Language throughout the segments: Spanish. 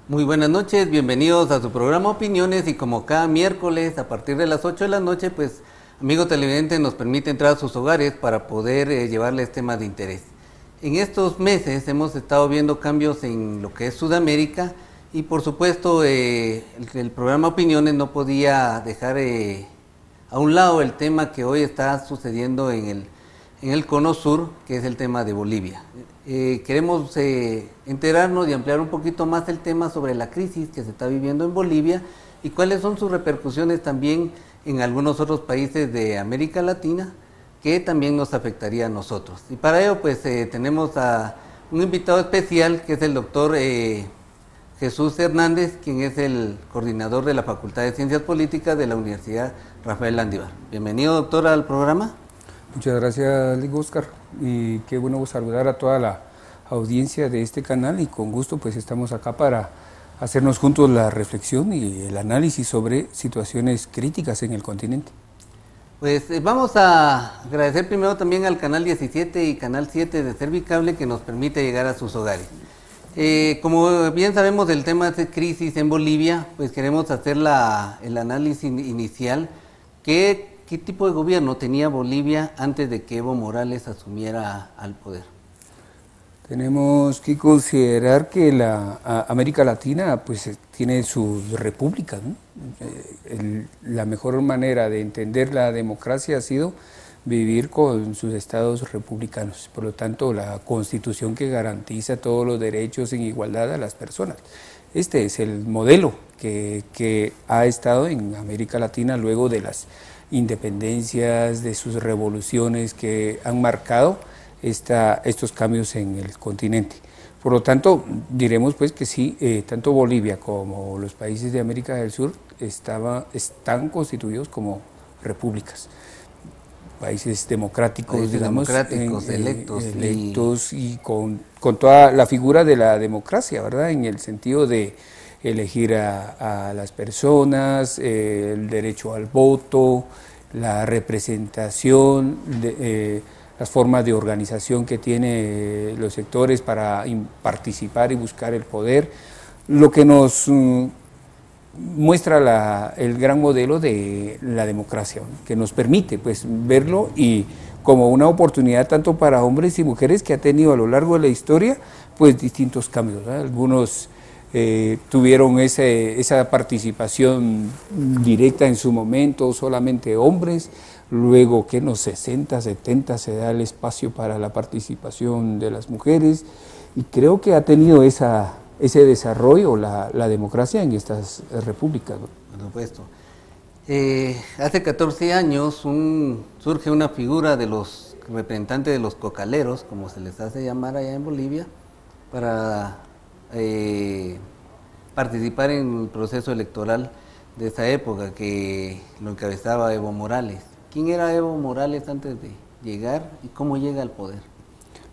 Muy buenas noches, bienvenidos a su programa Opiniones y como cada miércoles a partir de las 8 de la noche, pues amigo televidente nos permite entrar a sus hogares para poder llevarles temas de interés. En estos meses hemos estado viendo cambios en lo que es Sudamérica y por supuesto el programa Opiniones no podía dejar a un lado el tema que hoy está sucediendo en el cono sur, que es el tema de Bolivia. Queremos enterarnos y ampliar un poquito más el tema sobre la crisis que se está viviendo en Bolivia y cuáles son sus repercusiones también en algunos otros países de América Latina que también nos afectaría a nosotros. Y para ello pues tenemos a un invitado especial que es el doctor Jesús Hernández, quien es el coordinador de la Facultad de Ciencias Políticas de la Universidad Rafael Landívar. Bienvenido, doctor, al programa. Muchas gracias, Oscar, y qué bueno saludar a toda la audiencia de este canal y con gusto pues estamos acá para hacernos juntos la reflexión y el análisis sobre situaciones críticas en el continente. Pues vamos a agradecer primero también al Canal 17 y Canal 7 de Servicable que nos permite llegar a sus hogares. Como bien sabemos el tema de crisis en Bolivia, pues queremos hacer el análisis inicial. ¿Qué tipo de gobierno tenía Bolivia antes de que Evo Morales asumiera al poder? Tenemos que considerar que América Latina pues tiene sus repúblicas, ¿no? La mejor manera de entender la democracia ha sido vivir con sus estados republicanos, por lo tanto la constitución que garantiza todos los derechos en igualdad a las personas. Este es el modelo que ha estado en América Latina luego de las independencias, de sus revoluciones que han marcado estos cambios en el continente. Por lo tanto, diremos pues que sí, tanto Bolivia como los países de América del Sur están constituidos como repúblicas, países democráticos, digamos, electos y con toda la figura de la democracia, ¿verdad? En el sentido de elegir a las personas, el derecho al voto, la representación, las formas de organización que tiene los sectores para participar y buscar el poder, lo que nos muestra el gran modelo de la democracia, que nos permite pues verlo y como una oportunidad tanto para hombres y mujeres que ha tenido a lo largo de la historia pues distintos cambios, ¿verdad? Algunos tuvieron esa participación directa en su momento, solamente hombres, luego que en los 60, 70 se da el espacio para la participación de las mujeres y creo que ha tenido ese desarrollo la democracia en estas repúblicas, ¿no? Por supuesto. Hace 14 años surge una figura de los representantes de los cocaleros, como se les hace llamar allá en Bolivia, para participar en el proceso electoral de esa época que lo encabezaba Evo Morales. ¿Quién era Evo Morales antes de llegar y cómo llega al poder?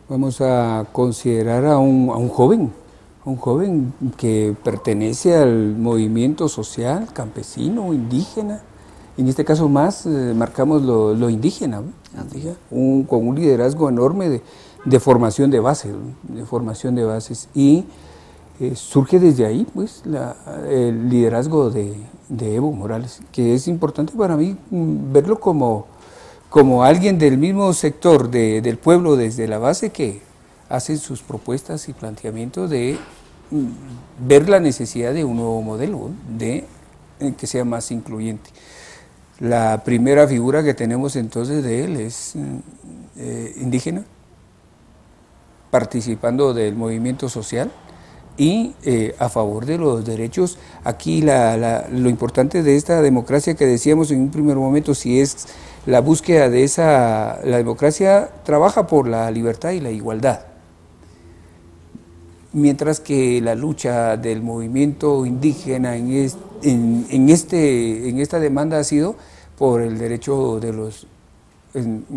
Vamos a considerar a un joven que pertenece al movimiento social, campesino, indígena. En este caso más marcamos lo indígena, ¿no? Con un liderazgo enorme de formación de bases, y surge desde ahí pues el liderazgo de Evo Morales, que es importante para mí verlo como alguien del mismo sector del pueblo desde la base que hace sus propuestas y planteamientos de ver la necesidad de un nuevo modelo, que sea más incluyente. La primera figura que tenemos entonces de él es indígena, participando del movimiento social y a favor de los derechos. Aquí lo importante de esta democracia que decíamos en un primer momento, si es la búsqueda de la democracia trabaja por la libertad y la igualdad, mientras que la lucha del movimiento indígena en esta demanda ha sido por el derecho de los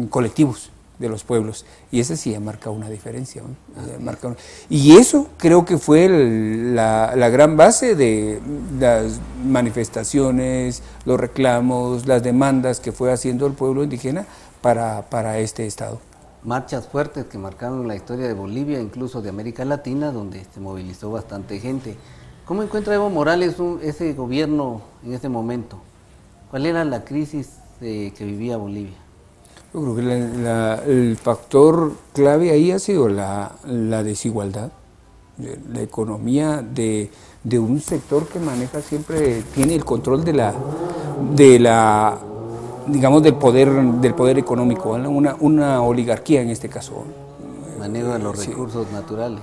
colectivos de los pueblos, y ese sí marca una diferencia, ¿no? Y eso creo que fue la gran base de las manifestaciones, los reclamos, las demandas que fue haciendo el pueblo indígena para este estado. Marchas fuertes que marcaron la historia de Bolivia, incluso de América Latina, donde se movilizó bastante gente. ¿Cómo encuentra Evo Morales ese gobierno en ese momento? ¿Cuál era la crisis que vivía Bolivia? Yo creo que el factor clave ahí ha sido la desigualdad, la economía de un sector que maneja siempre, tiene el control digamos, del poder económico, ¿no? Una oligarquía en este caso. Manejo de los Sí. recursos naturales.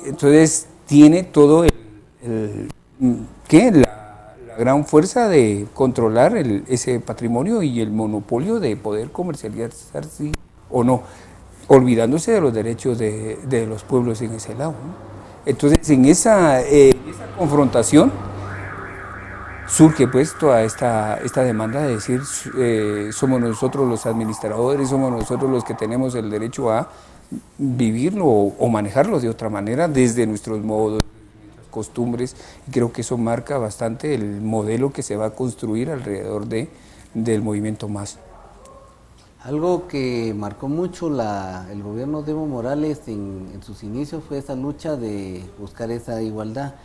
Entonces tiene todo ¿qué? La gran fuerza de controlar ese patrimonio y el monopolio de poder comercializar, sí o no, olvidándose de los derechos de los pueblos en ese lado, ¿no? Entonces en esa confrontación surge pues toda esta demanda de decir somos nosotros los administradores, somos nosotros los que tenemos el derecho a vivirlo o manejarlo de otra manera desde nuestros modos, costumbres, y creo que eso marca bastante el modelo que se va a construir alrededor del movimiento MAS. Algo que marcó mucho el gobierno de Evo Morales en sus inicios fue esa lucha de buscar esa igualdad.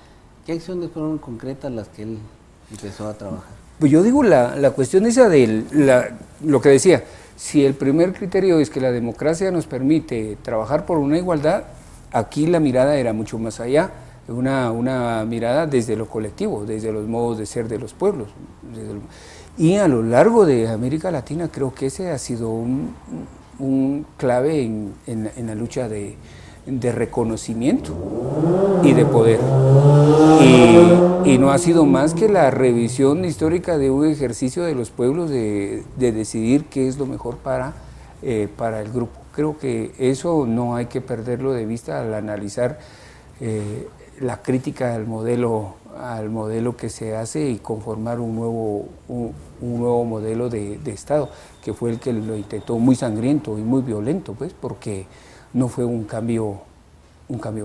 ¿Qué acciones fueron concretas las que él empezó a trabajar? Pues yo digo la cuestión esa de lo que decía, si el primer criterio es que la democracia nos permite trabajar por una igualdad, aquí la mirada era mucho más allá, una mirada desde lo colectivo, desde los modos de ser de los pueblos. Y a lo largo de América Latina creo que ese ha sido un clave en la lucha de reconocimiento y de poder. Y no ha sido más que la revisión histórica de un ejercicio de los pueblos de decidir qué es lo mejor para el grupo. Creo que eso no hay que perderlo de vista al analizar la crítica al modelo que se hace y conformar un nuevo modelo de Estado, que fue el que lo intentó muy sangriento y muy violento, pues, porque no fue un cambio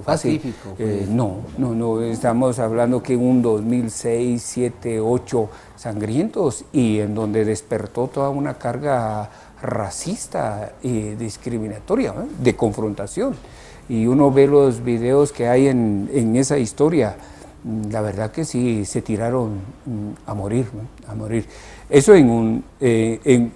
fácil. Pacífico. No, estamos hablando que un 2006, 7, 8 sangrientos y en donde despertó toda una carga racista y discriminatoria, ¿eh? De confrontación. Y uno ve los videos que hay en esa historia, la verdad que sí, se tiraron a morir, ¿no? A morir. Eso en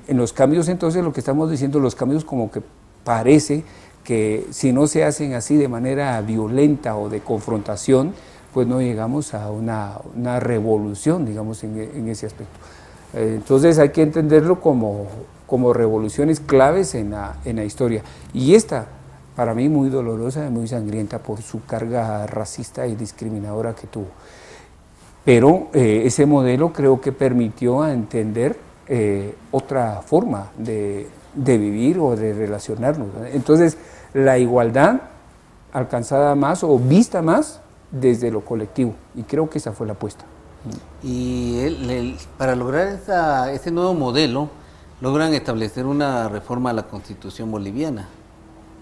los cambios, entonces, lo que estamos diciendo, los cambios como que parece que si no se hacen así de manera violenta o de confrontación, pues no llegamos a una revolución, digamos, en ese aspecto. Entonces hay que entenderlo como revoluciones claves en la historia. Y esta, para mí, muy dolorosa y muy sangrienta por su carga racista y discriminadora que tuvo. Pero ese modelo creo que permitió a entender otra forma de vivir o de relacionarnos, ¿no? Entonces, la igualdad alcanzada más o vista más desde lo colectivo, y creo que esa fue la apuesta. Y para lograr ese nuevo modelo, logran establecer una reforma a la Constitución boliviana.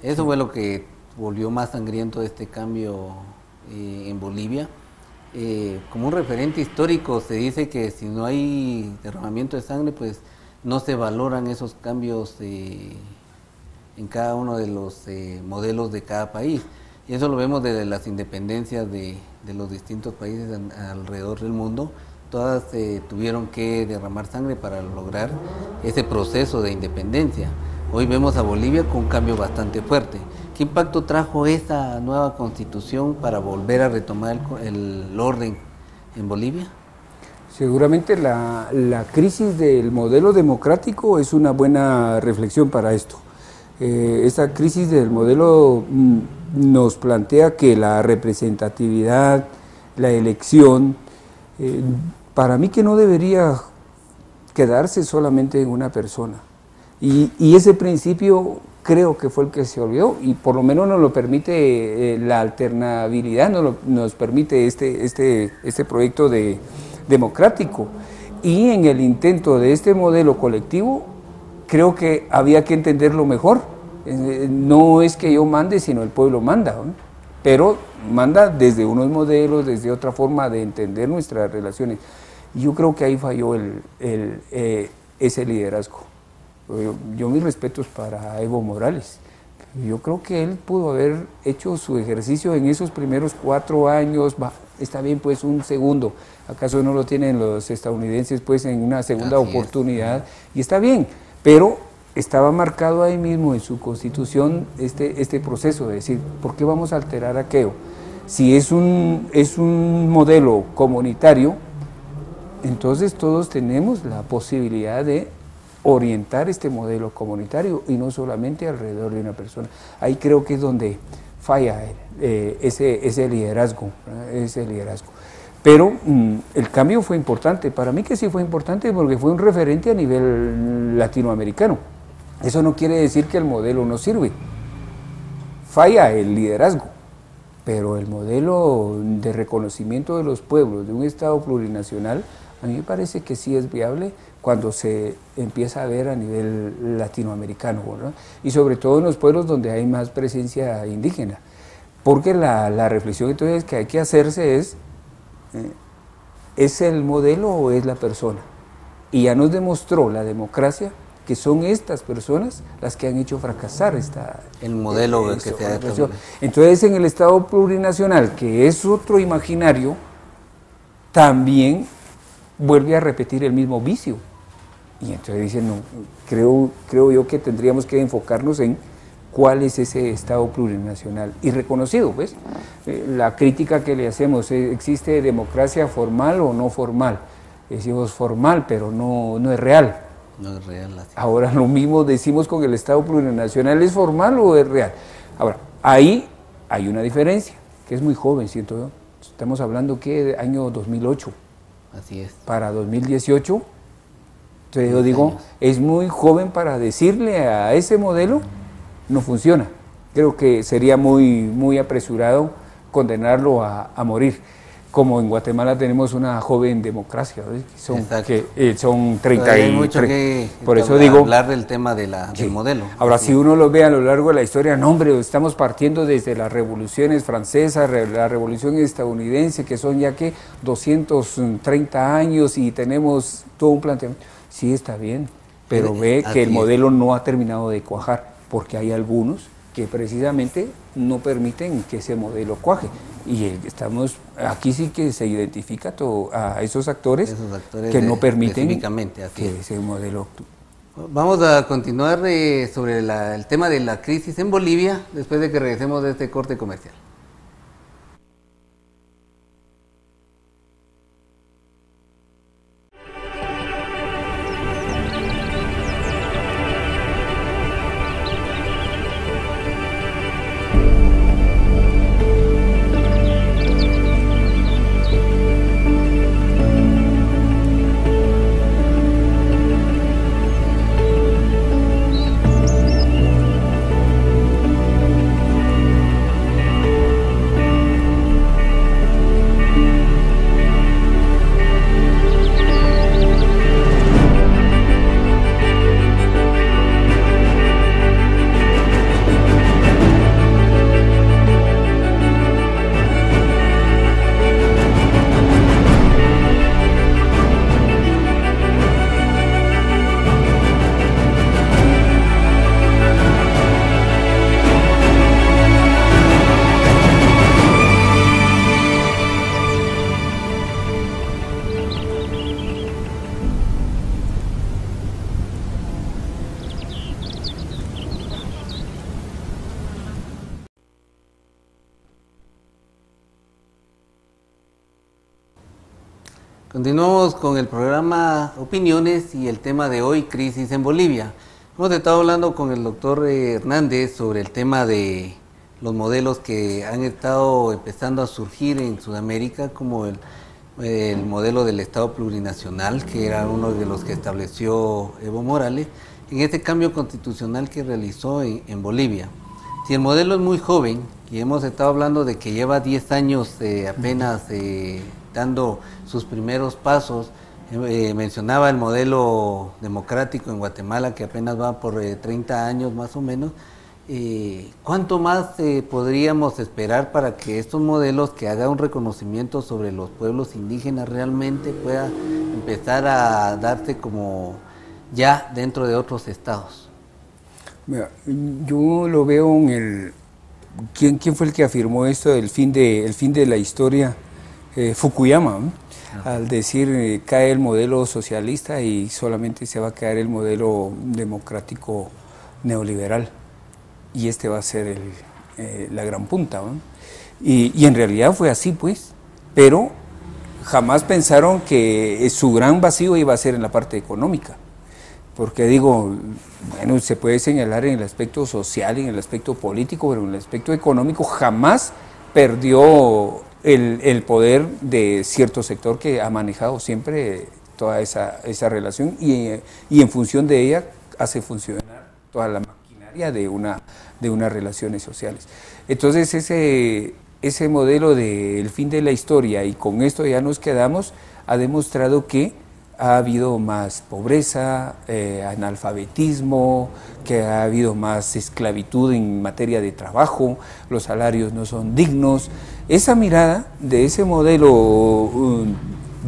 Eso fue lo que volvió más sangriento este cambio en Bolivia. Como un referente histórico se dice que si no hay derramamiento de sangre, pues no se valoran esos cambios en cada uno de los modelos de cada país. Y eso lo vemos desde las independencias de los distintos países alrededor del mundo. Todas tuvieron que derramar sangre para lograr ese proceso de independencia. Hoy vemos a Bolivia con un cambio bastante fuerte. ¿Qué impacto trajo esa nueva constitución para volver a retomar el orden en Bolivia? Seguramente la crisis del modelo democrático es una buena reflexión para esto. Esta crisis del modelo nos plantea que la representatividad, la elección, para mí que no debería quedarse solamente en una persona. Y ese principio creo que fue el que se olvidó, y por lo menos nos lo permite la alternabilidad, nos permite este proyecto democrático. Y en el intento de este modelo colectivo, creo que había que entenderlo mejor. No es que yo mande, sino el pueblo manda, ¿no? Pero manda desde unos modelos, desde otra forma de entender nuestras relaciones. Y yo creo que ahí falló ese liderazgo. Yo mis respetos para Evo Morales. Yo creo que él pudo haber hecho su ejercicio en esos primeros 4 años, está bien pues un segundo, ¿acaso no lo tienen los estadounidenses pues en una segunda oportunidad? Y está bien, pero estaba marcado ahí mismo en su constitución este proceso de decir, ¿por qué vamos a alterar aquello? Si es un modelo comunitario, entonces todos tenemos la posibilidad de orientar este modelo comunitario y no solamente alrededor de una persona. Ahí creo que es donde falla ese liderazgo, Pero el cambio fue importante, para mí que sí fue importante porque fue un referente a nivel latinoamericano. Eso no quiere decir que el modelo no sirve, falla el liderazgo, pero el modelo de reconocimiento de los pueblos de un Estado plurinacional a mí me parece que sí es viable cuando se empieza a ver a nivel latinoamericano, ¿verdad? Y sobre todo en los pueblos donde hay más presencia indígena, porque la reflexión entonces que hay que hacerse ¿es el modelo o es la persona? Y ya nos demostró la democracia que son estas personas las que han hecho fracasar el modelo que se ha hecho. Entonces en el Estado plurinacional, que es otro imaginario, también vuelve a repetir el mismo vicio. Y entonces dicen, no, creo yo que tendríamos que enfocarnos en cuál es ese Estado plurinacional y reconocido, pues. La crítica que le hacemos, ¿existe democracia formal o no formal? Decimos formal, pero no es real. No es real. Así. Ahora lo mismo decimos con el Estado plurinacional, ¿es formal o es real? Ahora, ahí hay una diferencia, que es muy joven, siento yo. Estamos hablando que de año 2008. Así es. Para 2018, entonces yo digo, es muy joven para decirle a ese modelo, no funciona. Creo que sería muy apresurado condenarlo a morir. Como en Guatemala tenemos una joven democracia, son 33. Por eso digo, hablar del tema del modelo. Ahora, si uno lo ve a lo largo de la historia, no hombre, estamos partiendo desde las revoluciones francesas, la revolución estadounidense, que son ya que 230 años y tenemos todo un planteamiento. Sí, está bien, pero ve que el modelo no ha terminado de cuajar, porque hay algunos que precisamente no permiten que ese modelo cuaje. Y aquí sí que se identifica a esos actores que no permiten que ese modelo actúe. Vamos a continuar sobre el tema de la crisis en Bolivia después de que regresemos de este corte comercial. Continuamos con el programa Opiniones y el tema de hoy, crisis en Bolivia. Hemos estado hablando con el doctor Hernández sobre el tema de los modelos que han estado empezando a surgir en Sudamérica, como el modelo del Estado plurinacional, que era uno de los que estableció Evo Morales, en este cambio constitucional que realizó en Bolivia. Si el modelo es muy joven, y hemos estado hablando de que lleva 10 años apenas dando sus primeros pasos, mencionaba el modelo democrático en Guatemala que apenas va por 30 años más o menos. ¿Cuánto más podríamos esperar para que estos modelos que hagan un reconocimiento sobre los pueblos indígenas realmente pueda empezar a darse como ya dentro de otros estados? Mira, yo lo veo en ¿Quién fue el que afirmó esto del fin de la historia? Fukuyama, ¿no? Al decir cae el modelo socialista y solamente se va a quedar el modelo democrático neoliberal, y este va a ser la gran punta, ¿no? Y en realidad fue así, pues, pero jamás pensaron que su gran vacío iba a ser en la parte económica, porque digo, bueno, se puede señalar en el aspecto social, en el aspecto político, pero en el aspecto económico jamás perdió el poder de cierto sector que ha manejado siempre toda esa relación y en función de ella hace funcionar toda la maquinaria de unas relaciones sociales. Entonces ese modelo del fin de la historia, y con esto ya nos quedamos, ha demostrado que ha habido más pobreza, analfabetismo, que ha habido más esclavitud en materia de trabajo, los salarios no son dignos. Esa mirada de ese modelo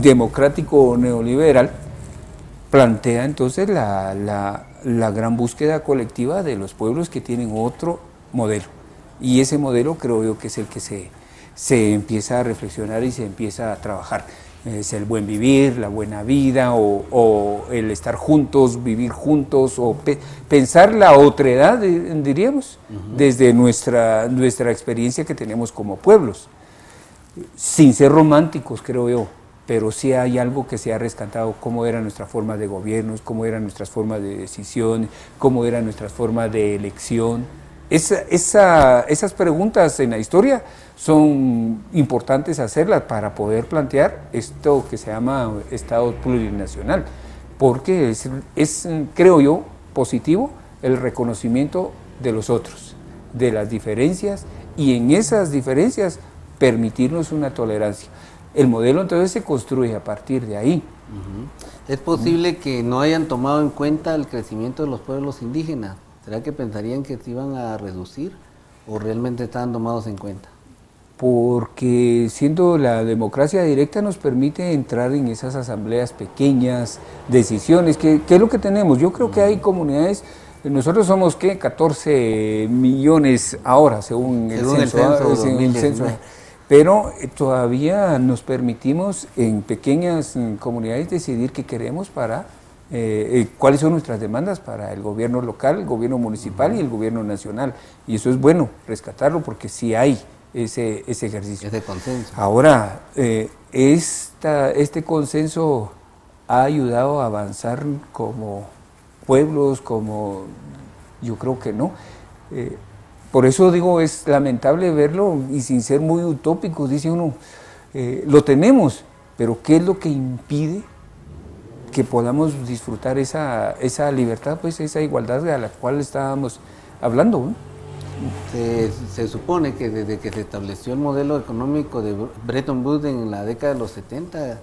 democrático neoliberal plantea entonces la gran búsqueda colectiva de los pueblos que tienen otro modelo. Y ese modelo creo yo que es el que se empieza a reflexionar y se empieza a trabajar. Es el buen vivir, la buena vida, o el estar juntos, vivir juntos, o pensar la otredad, diríamos, desde nuestra experiencia que tenemos como pueblos. Sin ser románticos, creo yo, pero sí hay algo que se ha rescatado, cómo era nuestra forma de gobierno, cómo eran nuestras formas de decisión, cómo eran nuestras formas de elección. Esas preguntas en la historia son importantes hacerlas para poder plantear esto que se llama Estado plurinacional, porque es, creo yo, positivo el reconocimiento de los otros, de las diferencias, y en esas diferencias permitirnos una tolerancia. El modelo entonces se construye a partir de ahí. ¿Es posible que no hayan tomado en cuenta el crecimiento de los pueblos indígenas? ¿Será que pensarían que se iban a reducir o realmente estaban tomados en cuenta? Porque siendo la democracia directa nos permite entrar en esas asambleas pequeñas, decisiones, ¿qué es lo que tenemos? Yo creo que hay comunidades, nosotros somos, ¿qué? 14 millones ahora, según el censo, pero todavía nos permitimos en pequeñas comunidades decidir qué queremos para cuáles son nuestras demandas para el gobierno local, el gobierno municipal y el gobierno nacional. Y eso es bueno rescatarlo porque sí hay ese ejercicio. Ese consenso. Ahora, este consenso ha ayudado a avanzar como pueblos, como yo creo que no. Por eso digo, es lamentable verlo y sin ser muy utópico, dice uno, lo tenemos, pero ¿qué es lo que impide que podamos disfrutar esa libertad, pues esa igualdad a la cual estábamos hablando, ¿no? Se supone que desde que se estableció el modelo económico de Bretton Woods en la década de los 70,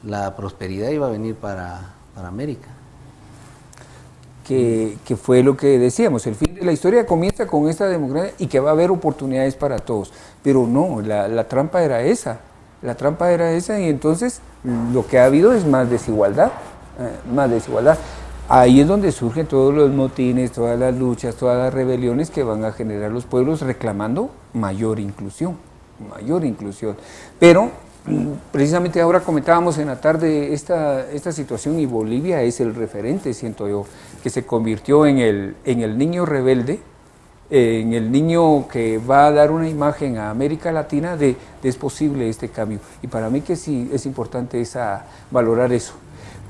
la prosperidad iba a venir para América. Que fue lo que decíamos, el fin de la historia comienza con esta democracia y que va a haber oportunidades para todos, pero no, la trampa era esa. La trampa era esa, y entonces lo que ha habido es más desigualdad, Ahí es donde surgen todos los motines, todas las luchas, todas las rebeliones que van a generar los pueblos reclamando mayor inclusión. Pero precisamente ahora comentábamos en la tarde esta situación, y Bolivia es el referente, siento yo, que se convirtió en el niño rebelde, en el niño que va a dar una imagen a América Latina de es posible este cambio. Y para mí que sí es importante valorar eso,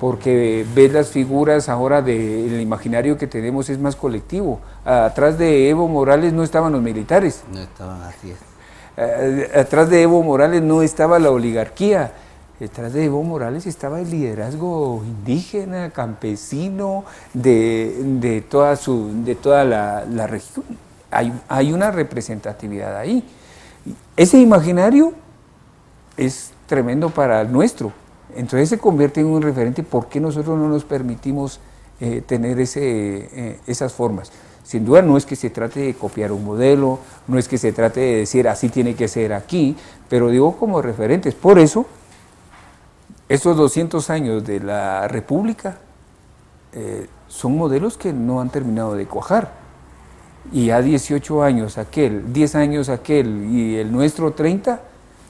porque ves las figuras ahora del imaginario que tenemos es más colectivo. Atrás de Evo Morales no estaban los militares. No estaban, así es. Atrás de Evo Morales no estaba la oligarquía. Detrás de Evo Morales estaba el liderazgo indígena, campesino, de toda la región. Hay una representatividad ahí. Ese imaginario es tremendo para el nuestro. Entonces se convierte en un referente. ¿Por qué nosotros no nos permitimos tener esas formas? Sin duda no es que se trate de copiar un modelo, no es que se trate de decir así tiene que ser aquí, pero digo como referentes. Por eso, estos 200 años de la República son modelos que no han terminado de cuajar. Y a 18 años aquel, 10 años aquel y el nuestro 30,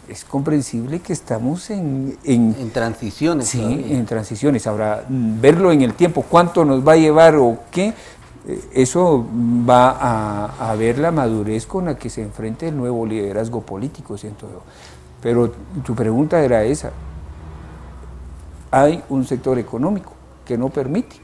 es comprensible que estamos en transiciones. Sí, todavía. en transiciones. Ahora, verlo en el tiempo, cuánto nos va a llevar o qué, eso va a ver la madurez con la que se enfrente el nuevo liderazgo político, siento yo. Pero tu pregunta era esa. Hay un sector económico que no permite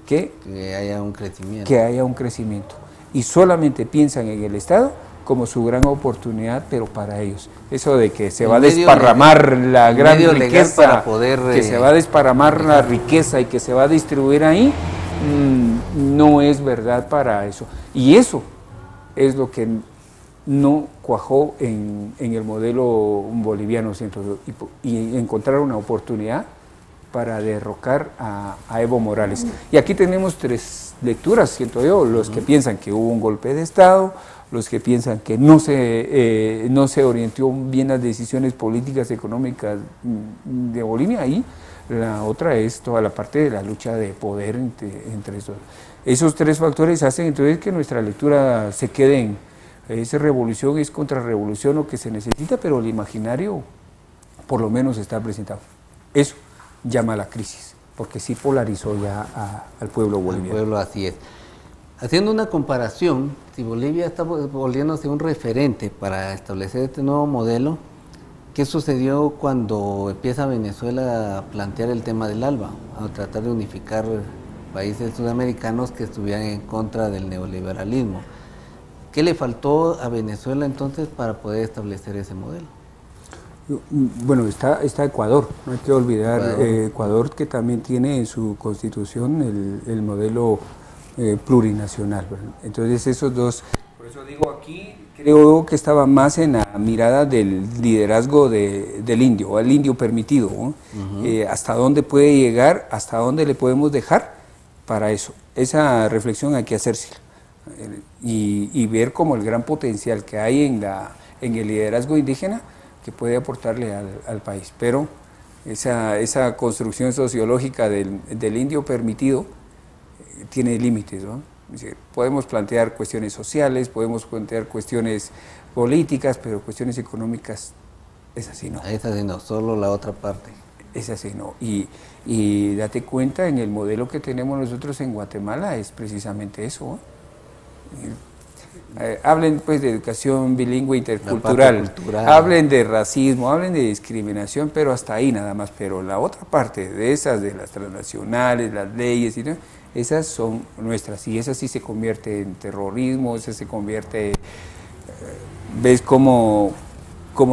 que haya un crecimiento. Que haya un crecimiento. Y solamente piensan en el Estado como su gran oportunidad, pero para ellos. Eso de que se va a desparramar la gran riqueza, para poder, que se va a desparramar la riqueza y que se va a distribuir ahí, no es verdad para eso. Y eso es lo que no cuajó en el modelo boliviano, siento yo, y encontrar una oportunidad para derrocar a Evo Morales. Y aquí tenemos tres lecturas, siento yo, los que piensan que hubo un golpe de Estado, los que piensan que no se orientó bien las decisiones políticas, económicas de Bolivia, y la otra es toda la parte de la lucha de poder entre esos. Esos tres factores hacen entonces que nuestra lectura se quede en esa revolución, es contrarrevolución lo que se necesita, pero el imaginario por lo menos está presentado. Eso llama a la crisis, porque sí polarizó ya al pueblo boliviano. Al pueblo, así es. Haciendo una comparación, si Bolivia está volviéndose un referente para establecer este nuevo modelo, ¿qué sucedió cuando empieza Venezuela a plantear el tema del ALBA, a tratar de unificar países sudamericanos que estuvieran en contra del neoliberalismo? ¿Qué le faltó a Venezuela entonces para poder establecer ese modelo? Bueno, está Ecuador, no hay que olvidar Ecuador, que también tiene en su constitución el modelo plurinacional, ¿verdad? Entonces esos dos, por eso digo aquí, creo que estaba más en la mirada del liderazgo del indio, al indio permitido, ¿no? Hasta dónde puede llegar, hasta dónde le podemos dejar para eso. Esa reflexión hay que hacerse y ver como el gran potencial que hay en el liderazgo indígena que puede aportarle al país, pero esa construcción sociológica del indio permitido tiene límites, ¿no? Es decir, podemos plantear cuestiones sociales, podemos plantear cuestiones políticas, pero cuestiones económicas, es así, ¿no? Es así, no, solo la otra parte. Es así, ¿no? Y date cuenta, en el modelo que tenemos nosotros en Guatemala es precisamente eso, ¿no? Hablen pues de educación bilingüe intercultural, hablen de racismo, hablen de discriminación, pero hasta ahí nada más. Pero la otra parte de esas, de las transnacionales, las leyes y todo, esas son nuestras, y esas sí se convierte en terrorismo, esas se convierte, ves cómo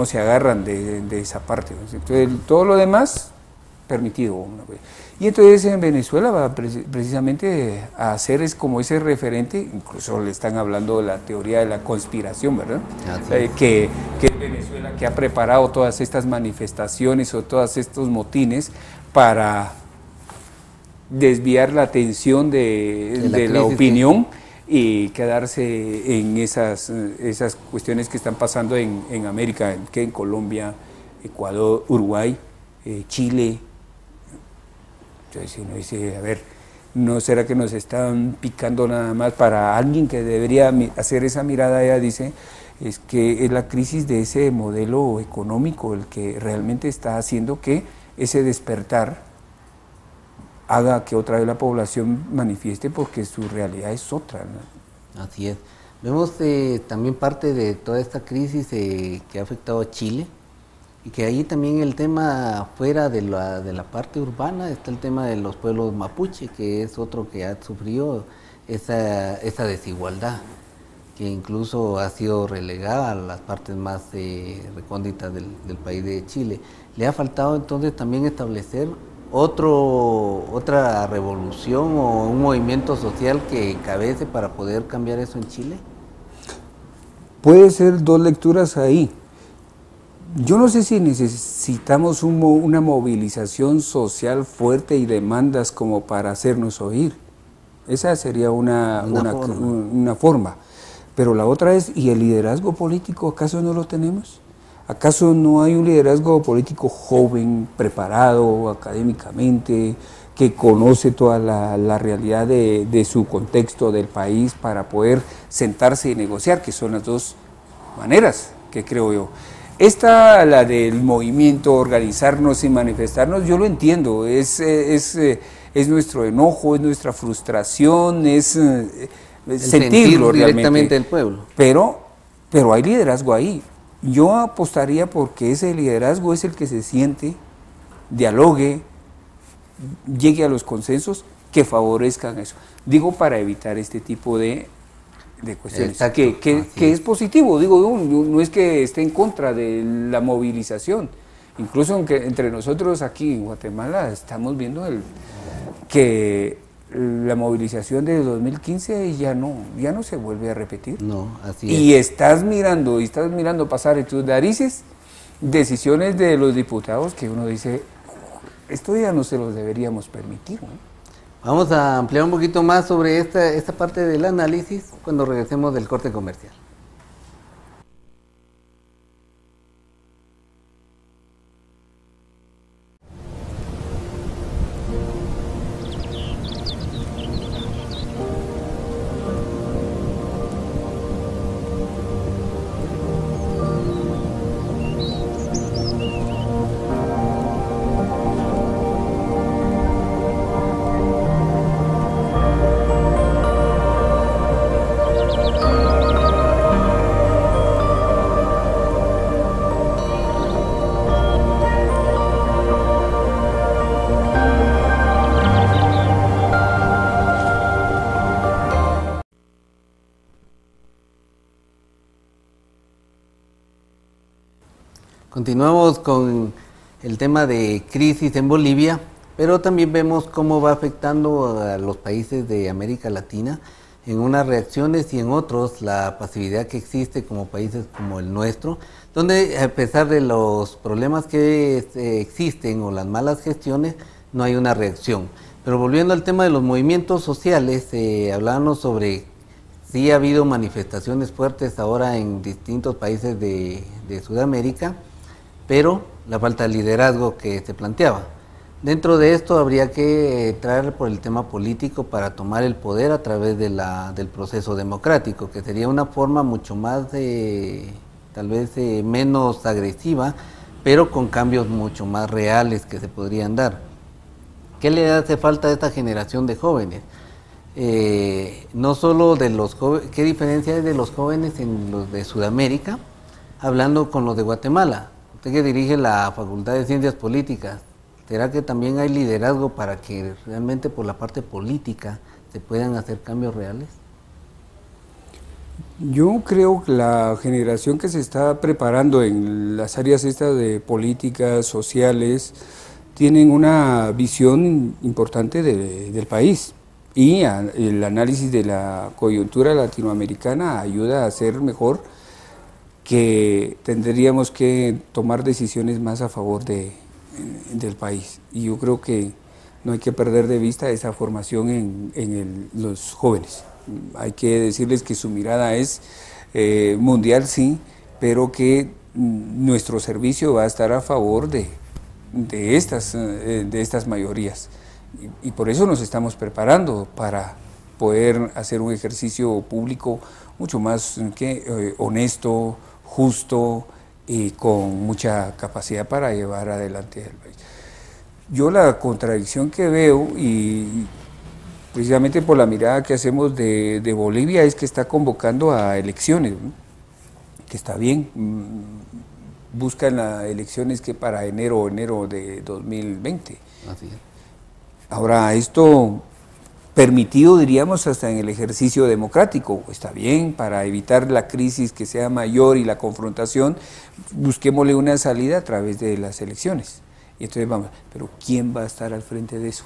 se agarran de esa parte. Entonces todo lo demás permitido. Y entonces en Venezuela va precisamente a hacer es como ese referente, incluso le están hablando de la teoría de la conspiración, ¿verdad? Que Venezuela que ha preparado todas estas manifestaciones o todos estos motines para desviar la atención de la opinión y quedarse en esas cuestiones que están pasando en América, en Colombia, Ecuador, Uruguay, Chile. Entonces uno dice, a ver, ¿no será que nos están picando nada más? Para alguien que debería hacer esa mirada, ella dice, es que es la crisis de ese modelo económico el que realmente está haciendo que ese despertar haga que otra vez la población manifieste, porque su realidad es otra, ¿no? Así es. Vemos también parte de toda esta crisis que ha afectado a Chile, y que ahí también el tema fuera de la parte urbana está el tema de los pueblos mapuche, que es otro que ha sufrido esa desigualdad, que incluso ha sido relegada a las partes más recónditas del país de Chile. ¿Le ha faltado entonces también establecer otra revolución o un movimiento social que encabece para poder cambiar eso en Chile? Puede ser dos lecturas ahí. Yo no sé si necesitamos una movilización social fuerte y demandas como para hacernos oír. Esa sería una forma. Pero la otra es, ¿y el liderazgo político acaso no lo tenemos? ¿Acaso no hay un liderazgo político joven, preparado académicamente, que conoce toda la realidad de su contexto del país para poder sentarse y negociar, que son las dos maneras que creo yo? Esta, la del movimiento, organizarnos y manifestarnos, yo lo entiendo, es nuestro enojo, es nuestra frustración, es sentirlo directamente realmente. del pueblo. Pero hay liderazgo ahí. Yo apostaría porque ese liderazgo es el que se siente, dialogue, llegue a los consensos que favorezcan eso. Digo, para evitar este tipo de cuestiones, Exacto, que es positivo, digo, no es que esté en contra de la movilización, incluso aunque entre nosotros aquí en Guatemala estamos viendo que la movilización de 2015 ya no se vuelve a repetir. No, así Y es. estás mirando pasar en tus narices decisiones de los diputados que uno dice, esto ya no se los deberíamos permitir, ¿no? Vamos a ampliar un poquito más sobre esta parte del análisis cuando regresemos del corte comercial. Continuamos con el tema de crisis en Bolivia, pero también vemos cómo va afectando a los países de América Latina en unas reacciones y en otros la pasividad que existe como países como el nuestro, donde a pesar de los problemas que existen o las malas gestiones, no hay una reacción. Pero volviendo al tema de los movimientos sociales, hablábamos sobre sí ha habido manifestaciones fuertes ahora en distintos países de Sudamérica, pero la falta de liderazgo que se planteaba. Dentro de esto habría que entrar por el tema político para tomar el poder a través del proceso democrático, que sería una forma mucho más, tal vez menos agresiva, pero con cambios mucho más reales que se podrían dar. ¿Qué le hace falta a esta generación de jóvenes? No solo de los jóvenes, ¿qué diferencia hay de los jóvenes en los de Sudamérica, hablando con los de Guatemala? Usted que dirige la Facultad de Ciencias Políticas, ¿será que también hay liderazgo para que realmente por la parte política se puedan hacer cambios reales? Yo creo que la generación que se está preparando en las áreas estas de políticas sociales tienen una visión importante del país y el análisis de la coyuntura latinoamericana ayuda a hacer mejor, que tendríamos que tomar decisiones más a favor del país. Y yo creo que no hay que perder de vista esa formación en los jóvenes. Hay que decirles que su mirada es mundial, sí, pero que nuestro servicio va a estar a favor de estas mayorías. Y por eso nos estamos preparando para poder hacer un ejercicio público mucho más honesto, justo y con mucha capacidad para llevar adelante el país. Yo la contradicción que veo, y precisamente por la mirada que hacemos de Bolivia, es que está convocando a elecciones, ¿no? Que está bien, buscan las elecciones que para enero de 2020. Así es. Ahora, esto permitido, diríamos, hasta en el ejercicio democrático, está bien, para evitar la crisis que sea mayor y la confrontación, busquémosle una salida a través de las elecciones. Y entonces vamos, pero ¿quién va a estar al frente de eso?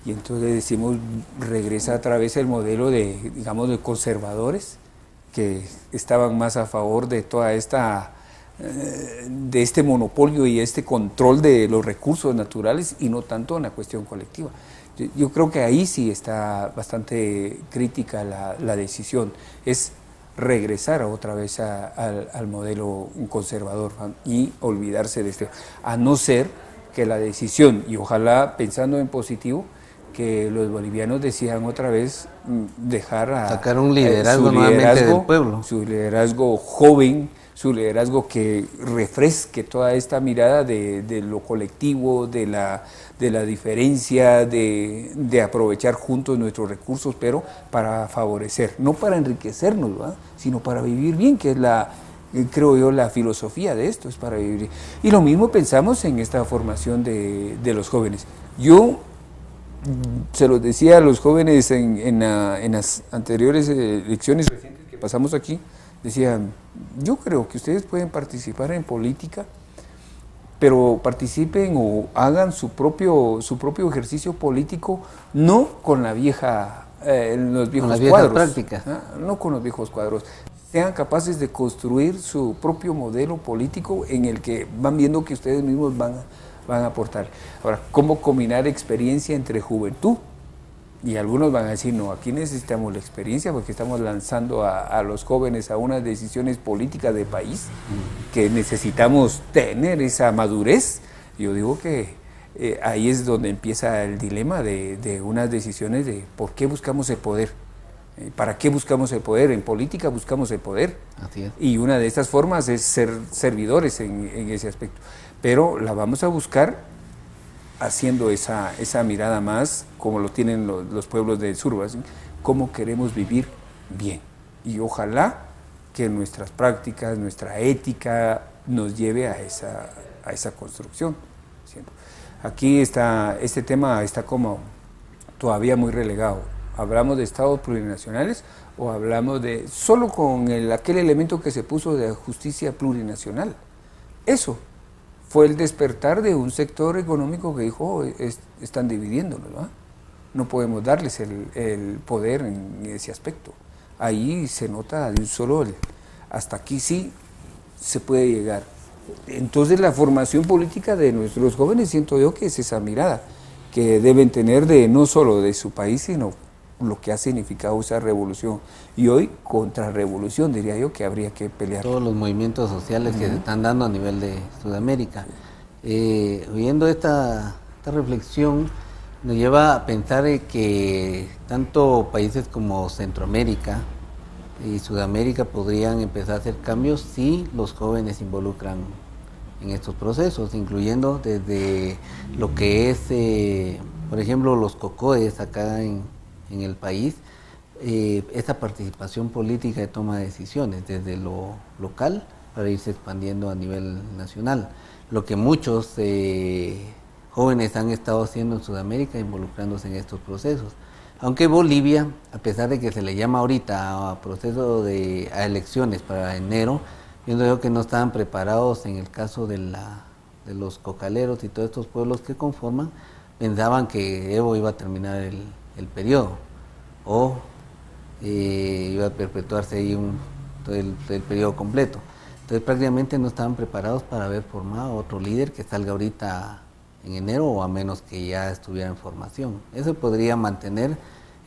Y entonces decimos, regresa a través el modelo de, digamos, de conservadores, que estaban más a favor de toda esta, de este monopolio y este control de los recursos naturales y no tanto en la cuestión colectiva. Yo creo que ahí sí está bastante crítica la decisión, es regresar otra vez al modelo conservador y olvidarse de a no ser que la decisión, y ojalá pensando en positivo, que los bolivianos decían otra vez dejar a sacar un liderazgo su nuevamente del pueblo. Su liderazgo joven, su liderazgo que refresque toda esta mirada de lo colectivo, de la diferencia, de aprovechar juntos nuestros recursos, pero para favorecer, no para enriquecernos, ¿verdad?, sino para vivir bien, que es creo yo, la filosofía de esto, es para vivir. Y lo mismo pensamos en esta formación de los jóvenes. Yo se los decía a los jóvenes en las anteriores elecciones recientes que pasamos aquí, decían, yo creo que ustedes pueden participar en política, pero participen o hagan su propio ejercicio político, no con la vieja, los viejos cuadros, prácticas. No con los viejos cuadros. Sean capaces de construir su propio modelo político en el que van viendo que ustedes mismos van a aportar. Ahora, ¿cómo combinar experiencia entre juventud? Y algunos van a decir, no, aquí necesitamos la experiencia porque estamos lanzando a los jóvenes a unas decisiones políticas de país que necesitamos tener esa madurez. Yo digo que ahí es donde empieza el dilema de unas decisiones de por qué buscamos el poder. ¿Para qué buscamos el poder? En política buscamos el poder. Así es. Y una de estas formas es ser servidores en ese aspecto. Pero la vamos a buscar haciendo esa mirada más como lo tienen los pueblos del sur, ¿sí? Cómo queremos vivir bien. Y ojalá que nuestras prácticas, nuestra ética nos lleve a esa construcción. ¿Sí? Aquí este tema está como todavía muy relegado. ¿Hablamos de estados plurinacionales o hablamos de solo con aquel elemento que se puso de justicia plurinacional? Eso fue el despertar de un sector económico que dijo, oh, están dividiéndonos, ¿no? No podemos darles el poder en ese aspecto. Ahí se nota de un solo, hasta aquí sí se puede llegar. Entonces la formación política de nuestros jóvenes, siento yo que es esa mirada que deben tener no solo de su país, sino lo que ha significado esa revolución. Y hoy, contrarrevolución, diría yo, que habría que pelear. Todos los movimientos sociales que se están dando a nivel de Sudamérica. Oyendo esta reflexión, nos lleva a pensar que tanto países como Centroamérica y Sudamérica podrían empezar a hacer cambios si los jóvenes se involucran en estos procesos, incluyendo desde lo que es, por ejemplo, los COCODES acá en el país, esta participación política de toma de decisiones desde lo local para irse expandiendo a nivel nacional. Lo que muchos jóvenes han estado haciendo en Sudamérica, involucrándose en estos procesos. Aunque Bolivia, a pesar de que se le llama ahorita a proceso a elecciones para enero, viendo yo que no estaban preparados en el caso de los cocaleros y todos estos pueblos que conforman, pensaban que Evo iba a terminar el periodo o iba a perpetuarse ahí todo el periodo completo. Entonces prácticamente no estaban preparados para haber formado otro líder que salga ahorita en enero, o a menos que ya estuviera en formación. Eso podría mantener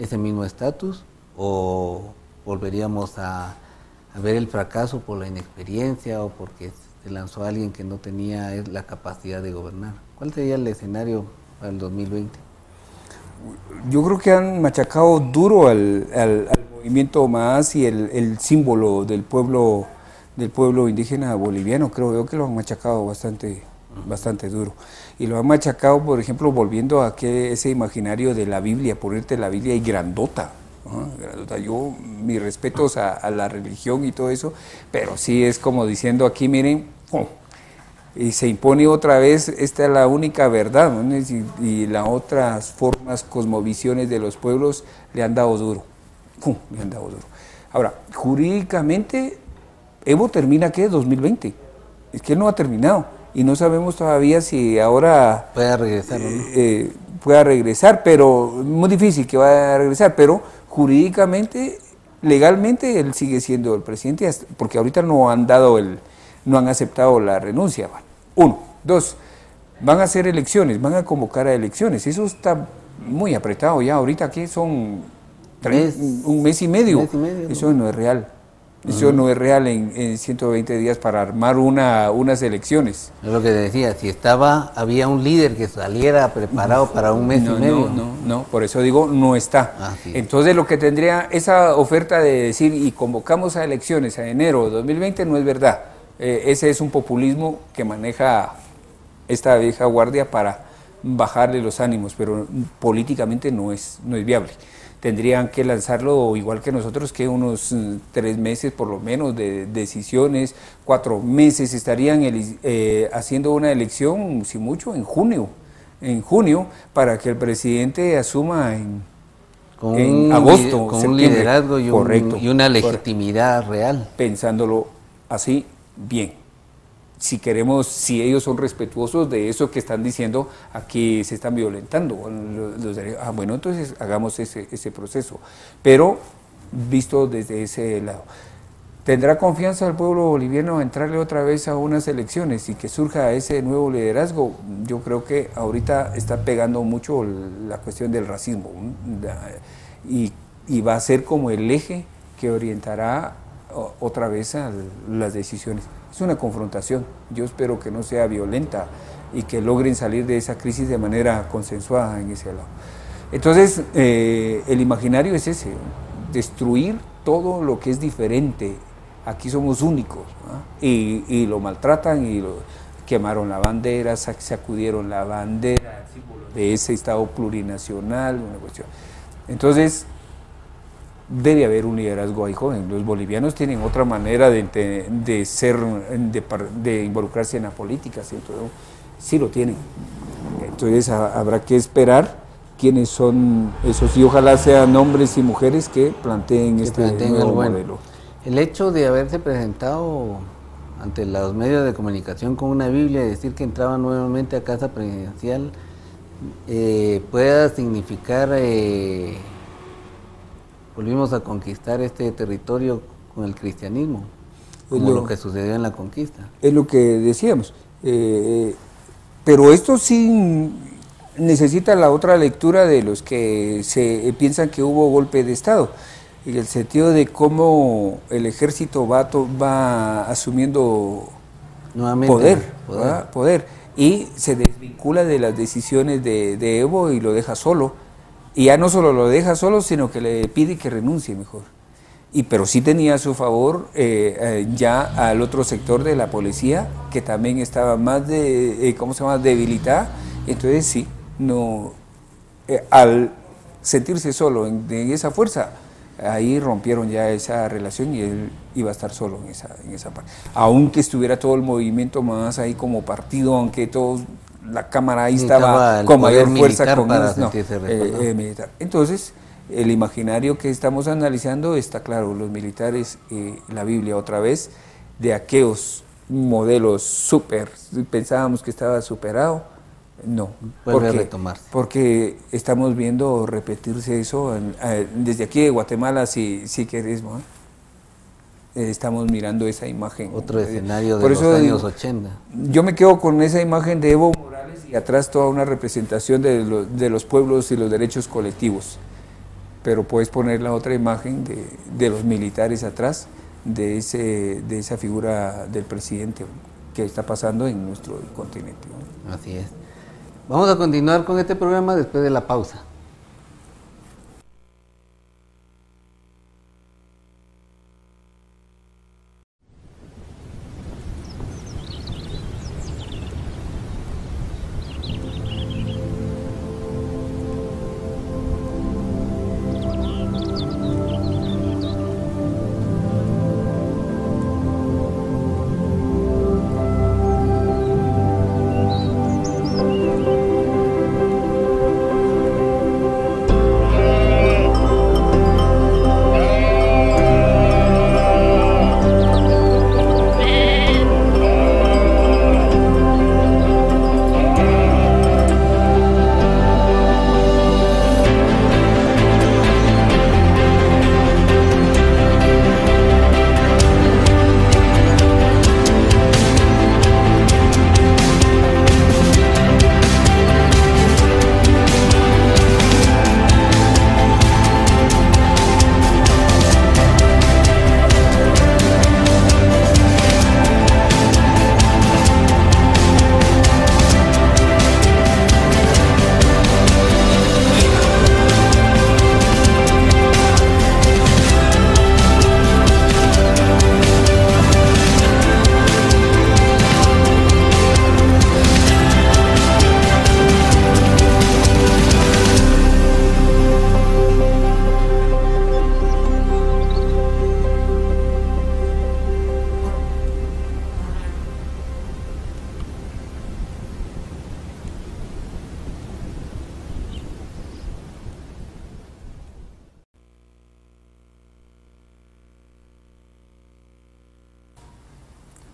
ese mismo estatus, o volveríamos a ver el fracaso por la inexperiencia o porque se lanzó a alguien que no tenía la capacidad de gobernar. ¿Cuál sería el escenario para el 2020? Yo creo que han machacado duro al movimiento más y el símbolo del pueblo indígena boliviano. Creo yo que lo han machacado bastante duro. Y lo han machacado, por ejemplo, volviendo a ese imaginario de la Biblia, ponerte la Biblia y grandota. Grandota. Yo, mis respetos a la religión y todo eso, pero sí es como diciendo aquí, miren, y se impone otra vez, esta es la única verdad, ¿no? Y las otras formas, cosmovisiones de los pueblos le han dado duro. Le han dado duro. Ahora, jurídicamente, Evo termina, ¿qué? 2020. Es que él no ha terminado. Y no sabemos todavía si ahora pueda regresar o no. Pueda regresar, pero es muy difícil que vaya a regresar, pero jurídicamente, legalmente, él sigue siendo el presidente, porque ahorita no han aceptado la renuncia. Uno. Dos, van a hacer elecciones, van a convocar a elecciones. Eso está muy apretado ya. Ahorita, ¿qué son? Un mes y medio. Eso no es real. Eso no es real en 120 días para armar unas elecciones. Es lo que decía, si había un líder que saliera preparado para un mes y medio. No, por eso digo, no está. Entonces lo que tendría esa oferta de decir y convocamos a elecciones a enero de 2020 no es verdad. Ese es un populismo que maneja esta vieja guardia para bajarle los ánimos, pero políticamente no es viable. Tendrían que lanzarlo igual que nosotros, que unos 3 meses por lo menos de decisiones, 4 meses estarían haciendo una elección, si mucho, en junio, para que el presidente asuma en agosto, con un liderazgo y, correcto, y una legitimidad real. Pensándolo así, bien. Si ellos son respetuosos de eso que están diciendo, aquí se están violentando los derechos. Bueno, entonces hagamos ese proceso, pero visto desde ese lado. ¿Tendrá confianza el pueblo boliviano a entrarle otra vez a unas elecciones y que surja ese nuevo liderazgo? Yo creo que ahorita está pegando mucho la cuestión del racismo, y va a ser como el eje que orientará otra vez a las decisiones. Es una confrontación, yo espero que no sea violenta y que logren salir de esa crisis de manera consensuada en ese lado. Entonces, el imaginario es ese, destruir todo lo que es diferente. Aquí somos únicos, ¿no? Y lo maltratan y quemaron la bandera, sacudieron la bandera, el símbolo de ese Estado plurinacional, una cuestión. Entonces, debe haber un liderazgo ahí joven. Los bolivianos tienen otra manera de involucrarse en la política, ¿cierto? Sí lo tienen. Entonces habrá que esperar quiénes son esos, y ojalá sean hombres y mujeres que planteen este nuevo modelo. El hecho de haberse presentado ante los medios de comunicación con una Biblia y decir que entraba nuevamente a casa presidencial pueda significar volvimos a conquistar este territorio con el cristianismo, como lo que sucedió en la conquista. Es lo que decíamos. Pero esto sí necesita la otra lectura de los que se piensan que hubo golpe de Estado, en el sentido de cómo el ejército va asumiendo nuevamente poder, y se desvincula de las decisiones de Evo y lo deja solo. Y ya no solo lo deja solo, sino que le pide que renuncie mejor. Pero sí tenía a su favor ya al otro sector de la policía, que también estaba más debilitada. Entonces sí, al sentirse solo en esa fuerza, ahí rompieron ya esa relación y él iba a estar solo en esa parte. Aunque estuviera todo el movimiento más ahí como partido, aunque todos... La Cámara ahí estaba con mayor fuerza con militar. Entonces, el imaginario que estamos analizando está claro, los militares, la Biblia otra vez, de aquellos modelos pensábamos que estaba superado, no. Vuelve a retomarse. Porque estamos viendo repetirse eso desde aquí de Guatemala, si querés, ¿no? Estamos mirando esa imagen. Otro escenario de los años 80. Yo me quedo con esa imagen de Evo Morales y atrás toda una representación de los pueblos y los derechos colectivos. Pero puedes poner la otra imagen de los militares atrás, de esa figura del presidente que está pasando en nuestro continente, ¿no? Así es. Vamos a continuar con este programa después de la pausa.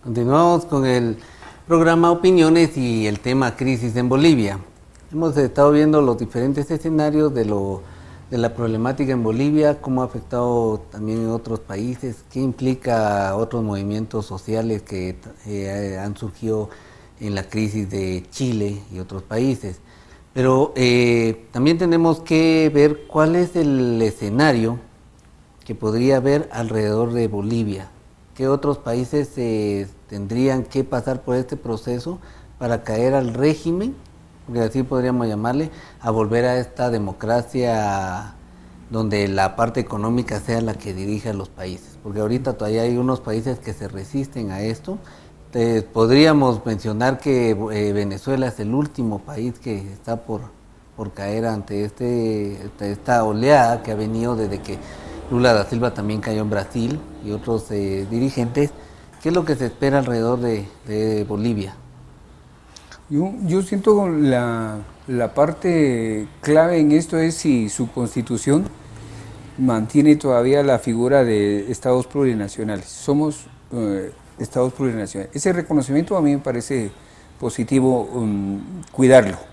Continuamos con el programa Opiniones y el tema Crisis en Bolivia. Hemos estado viendo los diferentes escenarios de la problemática en Bolivia, cómo ha afectado también en otros países, qué implica otros movimientos sociales que han surgido en la crisis de Chile y otros países. Pero también tenemos que ver cuál es el escenario que podría haber alrededor de Bolivia. ¿Qué otros países tendrían que pasar por este proceso para caer al régimen, porque así podríamos llamarle, a volver a esta democracia donde la parte económica sea la que dirija los países? Porque ahorita todavía hay unos países que se resisten a esto. Podríamos mencionar que Venezuela es el último país que está por caer ante esta oleada que ha venido desde que Lula da Silva también cayó en Brasil y otros dirigentes. ¿Qué es lo que se espera alrededor de Bolivia? Yo siento la parte clave en esto es si su constitución mantiene todavía la figura de estados plurinacionales. Somos estados plurinacionales. Ese reconocimiento a mí me parece positivo, cuidarlo.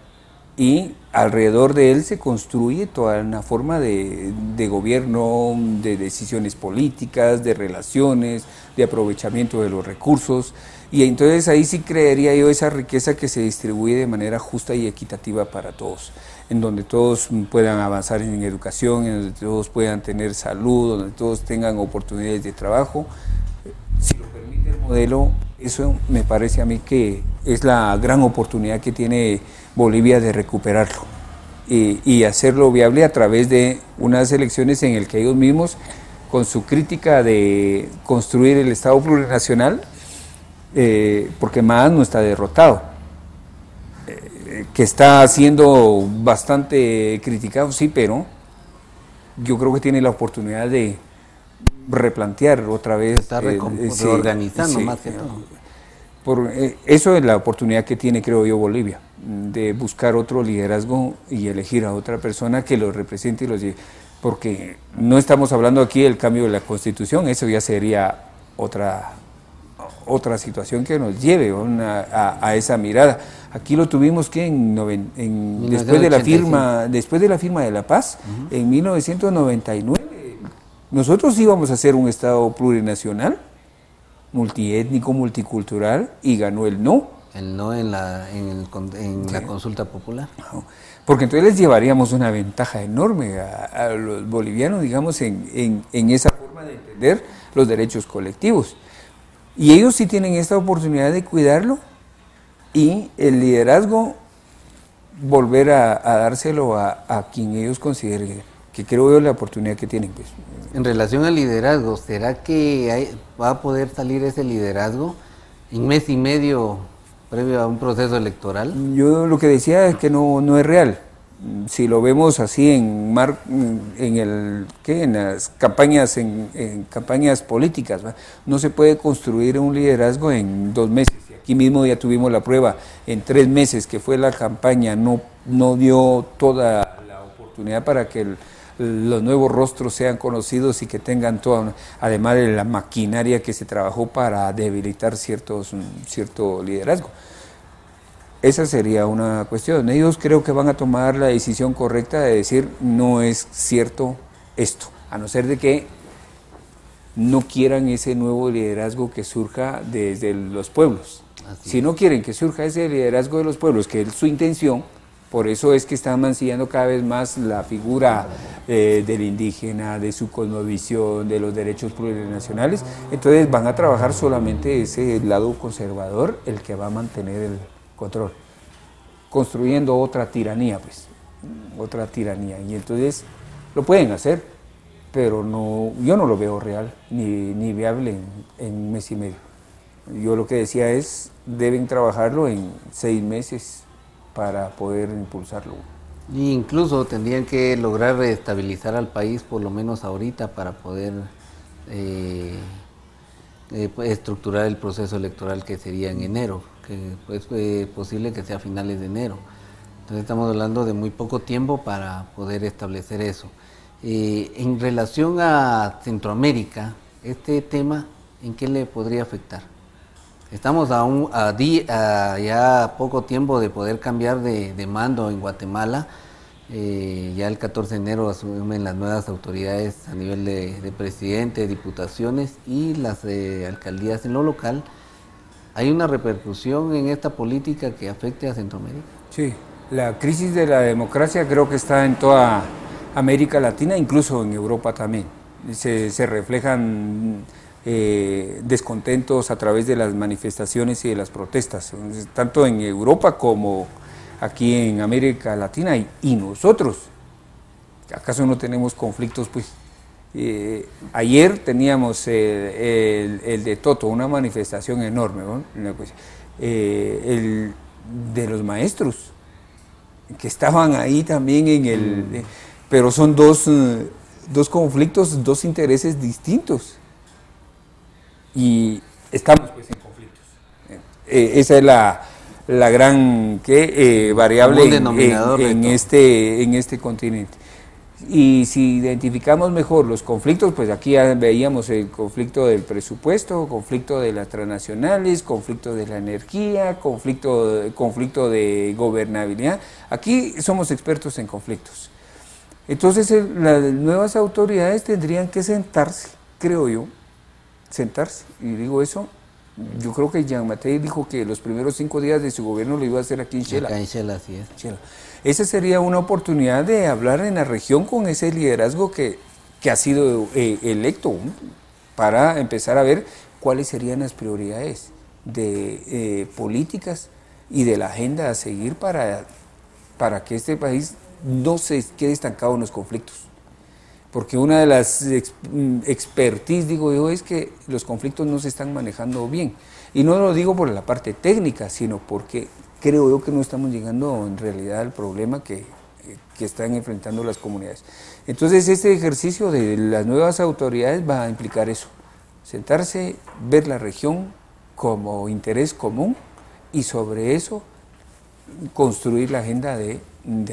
Y alrededor de él se construye toda una forma de gobierno, de decisiones políticas, de relaciones, de aprovechamiento de los recursos. Y entonces ahí sí creería yo esa riqueza que se distribuye de manera justa y equitativa para todos, en donde todos puedan avanzar en educación, en donde todos puedan tener salud, donde todos tengan oportunidades de trabajo. Si lo permite el modelo, eso me parece a mí que es la gran oportunidad que tiene Bolivia de recuperarlo y hacerlo viable a través de unas elecciones en el que ellos mismos, con su crítica de construir el Estado plurinacional, porque MAS no está derrotado, que está siendo bastante criticado, sí, pero yo creo que tiene la oportunidad de replantear otra vez. Está reorganizando, sí, más que todo. Eso es la oportunidad que tiene, creo yo, Bolivia, de buscar otro liderazgo y elegir a otra persona que los represente y los lleve. Porque no estamos hablando aquí del cambio de la Constitución, eso ya sería otra situación que nos lleve a esa mirada. Aquí lo tuvimos que después de la firma de la paz, en 1999, nosotros íbamos a ser un Estado plurinacional, multiétnico, multicultural, y ganó el no. El no en la consulta popular. Porque entonces les llevaríamos una ventaja enorme a los bolivianos, digamos, en esa forma de entender los derechos colectivos. Y ellos sí tienen esta oportunidad de cuidarlo y el liderazgo volver a dárselo a quien ellos consideren, que creo yo la oportunidad que tienen, pues. En relación al liderazgo, ¿será que va a poder salir ese liderazgo en mes y medio previo a un proceso electoral? Yo lo que decía es que no es real. Si lo vemos así en las campañas, en campañas políticas, ¿va? No se puede construir un liderazgo en 2 meses. Aquí mismo ya tuvimos la prueba, en 3 meses que fue la campaña, no dio toda la oportunidad para que los nuevos rostros sean conocidos y que tengan toda, además de la maquinaria que se trabajó para debilitar cierto liderazgo. Esa sería una cuestión. Ellos creo que van a tomar la decisión correcta de decir no es cierto esto, a no ser de que no quieran ese nuevo liderazgo que surja desde los pueblos. Si no quieren que surja ese liderazgo de los pueblos, que es su intención, por eso es que están mancillando cada vez más la figura del indígena, de su cosmovisión, de los derechos plurinacionales. Entonces van a trabajar solamente ese lado conservador, el que va a mantener el control, construyendo otra tiranía, pues, otra tiranía. Y entonces lo pueden hacer, pero yo no lo veo real ni viable en 1 mes y medio. Yo lo que decía es, deben trabajarlo en 6 meses para poder impulsarlo. Y incluso tendrían que lograr estabilizar al país, por lo menos ahorita, para poder estructurar el proceso electoral que sería en enero, que es posible que sea a finales de enero. Entonces estamos hablando de muy poco tiempo para poder establecer eso. En relación a Centroamérica, este tema, ¿en qué le podría afectar? Estamos a ya poco tiempo de poder cambiar de mando en Guatemala. Ya el 14 de enero asumen las nuevas autoridades a nivel de presidente, diputaciones y las alcaldías en lo local. ¿Hay una repercusión en esta política que afecte a Centroamérica? Sí, la crisis de la democracia creo que está en toda América Latina, incluso en Europa también. Se reflejan descontentos a través de las manifestaciones y de las protestas, tanto en Europa como aquí en América Latina. Y nosotros, ¿acaso no tenemos conflictos? Pues ayer teníamos el de Toto, una manifestación enorme, ¿no? El de los maestros, que estaban ahí también en el... pero son dos conflictos, dos intereses distintos. Y estamos pues en conflictos. Esa es la gran variable en este continente. Y si identificamos mejor los conflictos, pues aquí ya veíamos el conflicto del presupuesto, conflicto de las transnacionales, conflicto de la energía, conflicto de gobernabilidad. Aquí somos expertos en conflictos. Entonces las nuevas autoridades tendrían que sentarse, creo yo, y digo eso, yo creo que Jean Mathey dijo que los primeros 5 días de su gobierno lo iba a hacer aquí en Xela. Acá en Xela, así es. Xela. Esa sería una oportunidad de hablar en la región con ese liderazgo que ha sido electo, ¿no? Para empezar a ver cuáles serían las prioridades de políticas y de la agenda a seguir para que este país no se quede estancado en los conflictos. Porque una de las expertise, digo yo, es que los conflictos no se están manejando bien. Y no lo digo por la parte técnica, sino porque creo yo que no estamos llegando en realidad al problema que están enfrentando las comunidades. Entonces este ejercicio de las nuevas autoridades va a implicar eso, sentarse, ver la región como interés común y sobre eso construir la agenda de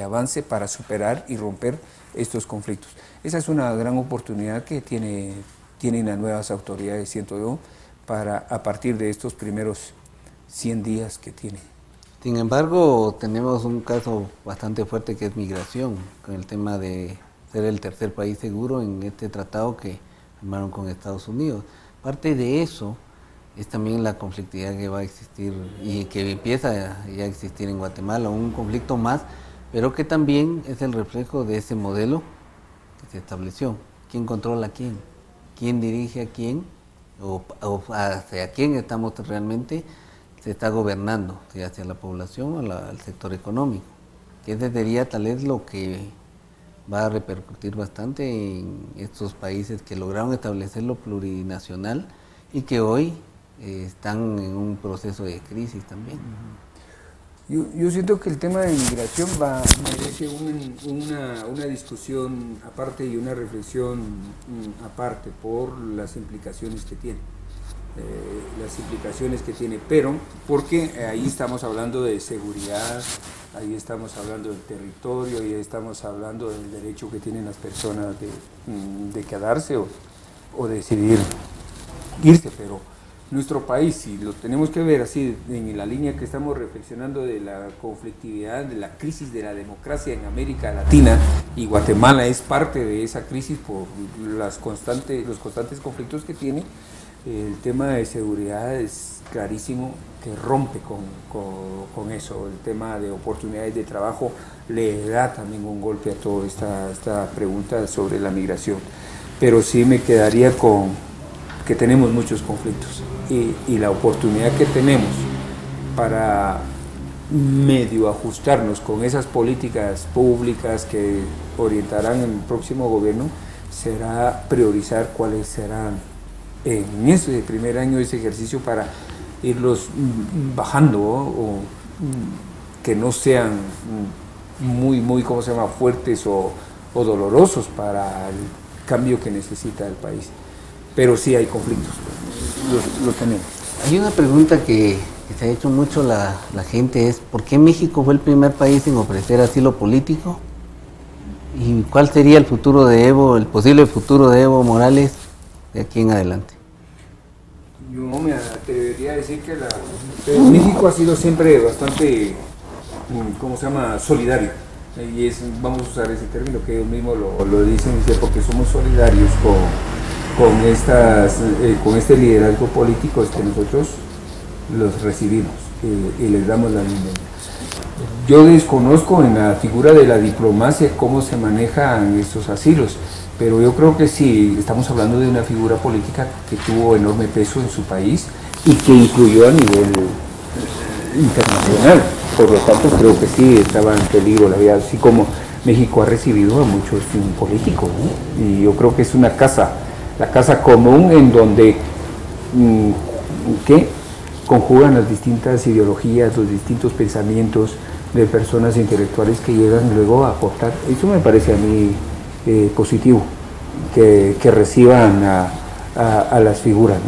avance para superar y romper estos conflictos. Esa es una gran oportunidad que tienen las nuevas autoridades, siento yo, para a partir de estos primeros 100 días que tienen. Sin embargo, tenemos un caso bastante fuerte que es migración, con el tema de ser el tercer país seguro en este tratado que firmaron con Estados Unidos. Parte de eso es también la conflictividad que va a existir y que empieza ya a existir en Guatemala, un conflicto más, pero que también es el reflejo de ese modelo que se estableció. ¿Quién controla a quién? ¿Quién dirige a quién? ¿O hacia quién estamos realmente se está gobernando? ¿Si hacia la población o al sector económico? Que ese sería tal vez lo que va a repercutir bastante en estos países que lograron establecer lo plurinacional y que hoy están en un proceso de crisis también. Yo siento que el tema de migración merece una discusión aparte y una reflexión aparte por las implicaciones que tiene. Pero porque ahí estamos hablando de seguridad, ahí estamos hablando del territorio, ahí estamos hablando del derecho que tienen las personas de quedarse o decidir irse, pero nuestro país, si lo tenemos que ver así en la línea que estamos reflexionando de la conflictividad, de la crisis de la democracia en América Latina, y Guatemala es parte de esa crisis por los constantes conflictos que tiene, el tema de seguridad es clarísimo que rompe con eso. El tema de oportunidades de trabajo le da también un golpe a toda esta pregunta sobre la migración. Pero sí me quedaría con que tenemos muchos conflictos y la oportunidad que tenemos para medio ajustarnos con esas políticas públicas que orientarán el próximo gobierno será priorizar cuáles serán en ese primer año de ese ejercicio para irlos bajando, ¿no? O que no sean muy fuertes o dolorosos para el cambio que necesita el país. Pero sí hay conflictos, los tenemos. Hay una pregunta que se ha hecho mucho la gente, es ¿por qué México fue el primer país en ofrecer asilo político? ¿Y cuál sería el futuro de Evo, el posible futuro de Evo Morales de aquí en adelante? Yo me atrevería a decir que México ha sido siempre bastante, ¿cómo se llama?, solidario. Y vamos a usar ese término que ellos mismos lo dicen, porque somos solidarios con este liderazgo político que nosotros los recibimos y les damos la bienvenida. Yo desconozco en la figura de la diplomacia cómo se manejan estos asilos, pero yo creo que sí, estamos hablando de una figura política que tuvo enorme peso en su país y que influyó a nivel internacional. Por lo tanto, creo que sí estaba en peligro la vida, así como México ha recibido a muchos políticos, ¿no? Y yo creo que es la casa común en donde que conjugan las distintas ideologías, los distintos pensamientos de personas intelectuales que llegan luego a aportar. Eso me parece a mí positivo, que reciban a las figuras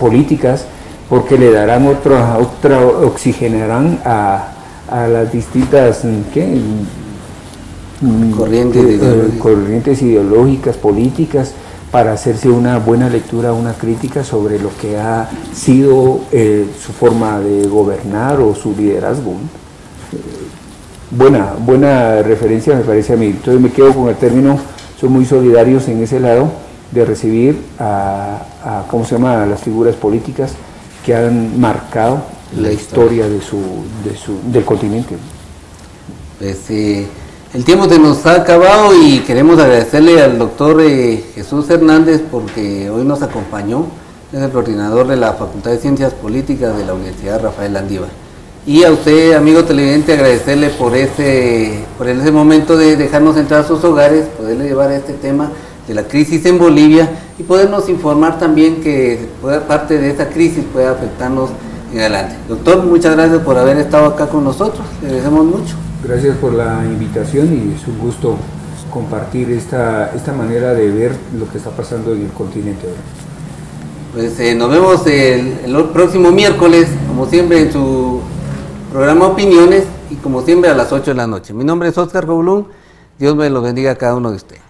políticas, porque le darán oxigenarán a las distintas corrientes ideológicas, políticas, para hacerse una buena lectura, una crítica sobre lo que ha sido su forma de gobernar o su liderazgo. Buena referencia me parece a mí. Entonces me quedo con el término, son muy solidarios en ese lado de recibir a las figuras políticas que han marcado la historia del continente. Pues, el tiempo se nos ha acabado y queremos agradecerle al doctor Jesús Hernández porque hoy nos acompañó, es el coordinador de la Facultad de Ciencias Políticas de la Universidad Rafael Landívar. Y a usted, amigo televidente, agradecerle por ese momento de dejarnos entrar a sus hogares, poderle llevar este tema de la crisis en Bolivia y podernos informar también que parte de esa crisis puede afectarnos en adelante. Doctor, muchas gracias por haber estado acá con nosotros, le agradecemos mucho. Gracias por la invitación y es un gusto compartir esta manera de ver lo que está pasando en el continente ahora. Pues nos vemos el próximo miércoles, como siempre en su programa Opiniones y como siempre a las 8 de la noche. Mi nombre es Oscar Goblum, Dios me lo bendiga a cada uno de ustedes.